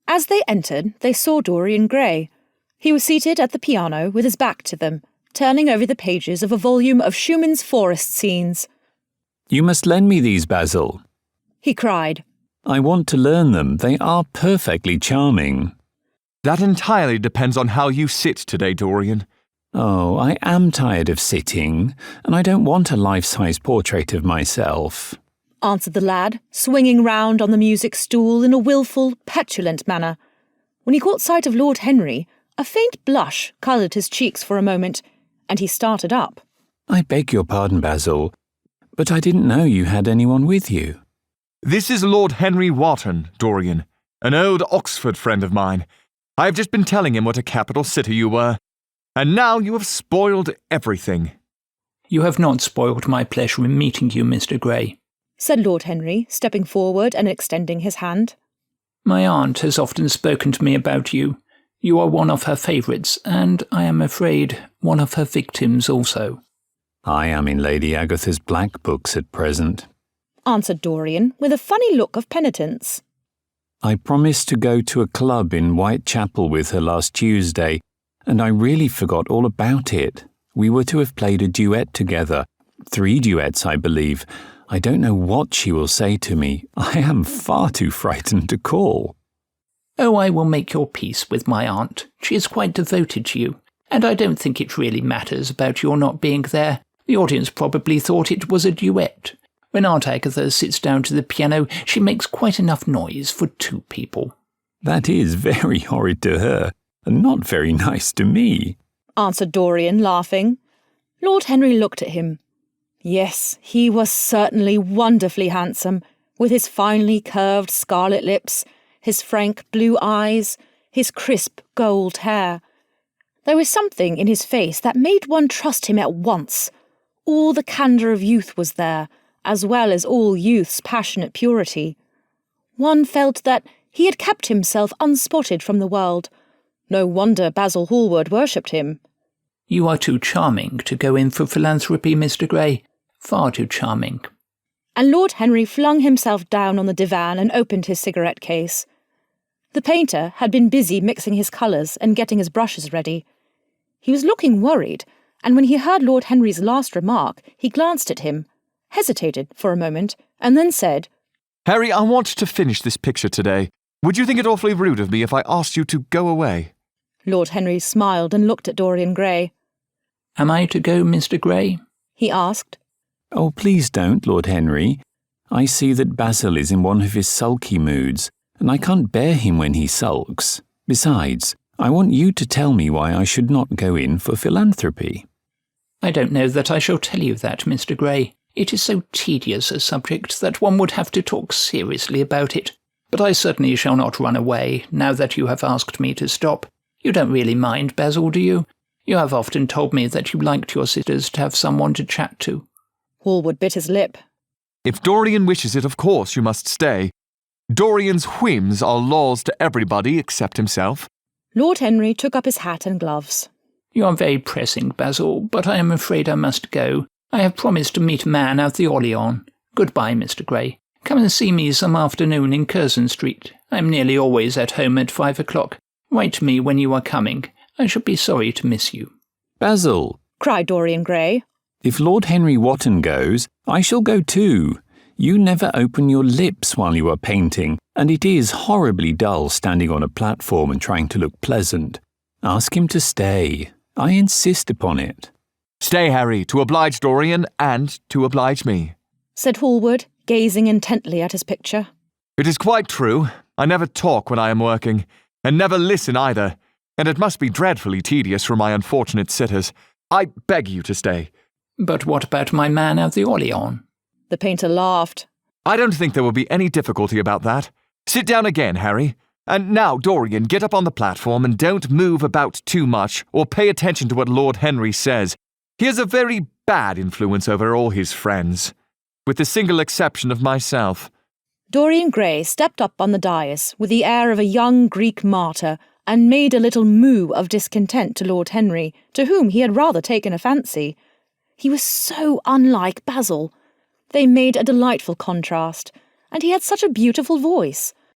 As they entered, they saw Dorian Gray. He was seated at the piano with his back to them, turning over the pages of a volume of Schumann's forest scenes. "You must lend me these, Basil," he cried. "I want to learn them. They are perfectly charming." "That entirely depends on how you sit today, Dorian." "Oh, I am tired of sitting, and I don't want a life-size portrait of myself," answered the lad, swinging round on the music stool in a wilful, petulant manner. When he caught sight of Lord Henry, a faint blush coloured his cheeks for a moment, and he started up. "I beg your pardon, Basil, but I didn't know you had anyone with you." "This is Lord Henry Wotton, Dorian, an old Oxford friend of mine. I have just been telling him what a capital sitter you were, and now you have spoiled everything." "You have not spoiled my pleasure in meeting you, Mr. Gray," said Lord Henry, stepping forward and extending his hand. "My aunt has often spoken to me about you. You are one of her favourites, and, I am afraid, one of her victims also." "I am in Lady Agatha's black books at present," answered Dorian, with a funny look of penitence. "I promised to go to a club in Whitechapel with her last Tuesday, and I really forgot all about it. We were to have played a duet together. 3 duets, I believe. I don't know what she will say to me. I am far too frightened to call." "Oh, I will make your peace with my aunt. She is quite devoted to you, and I don't think it really matters about your not being there. The audience probably thought it was a duet. When Aunt Agatha sits down to the piano, she makes quite enough noise for 2 people. "That is very horrid to her, and not very nice to me," answered Dorian, laughing. Lord Henry looked at him. Yes, he was certainly wonderfully handsome, with his finely curved scarlet lips, his frank blue eyes, his crisp gold hair. There was something in his face that made one trust him at once. All the candour of youth was there, as well as all youth's passionate purity. One felt that he had kept himself unspotted from the world. No wonder Basil Hallward worshipped him. "You are too charming to go in for philanthropy, Mr. Gray. Far too charming." And Lord Henry flung himself down on the divan and opened his cigarette case. The painter had been busy mixing his colours and getting his brushes ready. He was looking worried, and when he heard Lord Henry's last remark, he glanced at him, hesitated for a moment, and then said, "Harry, I want to finish this picture today. Would you think it awfully rude of me if I asked you to go away?" Lord Henry smiled and looked at Dorian Gray. "Am I to go, Mr. Gray?" he asked. "Oh, please don't, Lord Henry. I see that Basil is in one of his sulky moods, and I can't bear him when he sulks. Besides, I want you to tell me why I should not go in for philanthropy." "I don't know that I shall tell you that, Mr. Gray. It is so tedious a subject that one would have to talk seriously about it. But I certainly shall not run away, now that you have asked me to stop. You don't really mind, Basil, do you? You have often told me that you liked your sisters to have someone to chat to." Hallward bit his lip. "If Dorian wishes it, of course you must stay. Dorian's whims are laws to everybody except himself." Lord Henry took up his hat and gloves. "You are very pressing, Basil, but I am afraid I must go. I have promised to meet a man at the Orleans. Goodbye, Mr. Gray. Come and see me some afternoon in Curzon Street. I am nearly always at home at 5 o'clock. Write to me when you are coming. I should be sorry to miss you." "Basil," cried Dorian Gray. "if Lord Henry Wotton goes, I shall go too. You never open your lips while you are painting, and it is horribly dull standing on a platform and trying to look pleasant. Ask him to stay. I insist upon it." "Stay, Harry, to oblige Dorian and to oblige me," said Hallward, gazing intently at his picture. "It is quite true. I never talk when I am working, and never listen either, and it must be dreadfully tedious for my unfortunate sitters. I beg you to stay." "But what about my man at the Orleans?" The painter laughed. "I don't think there will be any difficulty about that. Sit down again, Harry. And now, Dorian, get up on the platform and don't move about too much or pay attention to what Lord Henry says. He has a very bad influence over all his friends, with the single exception of myself." Dorian Gray stepped up on the dais with the air of a young Greek martyr and made a little moo of discontent to Lord Henry, to whom he had rather taken a fancy. He was so unlike Basil. They made a delightful contrast, and he had such a beautiful voice.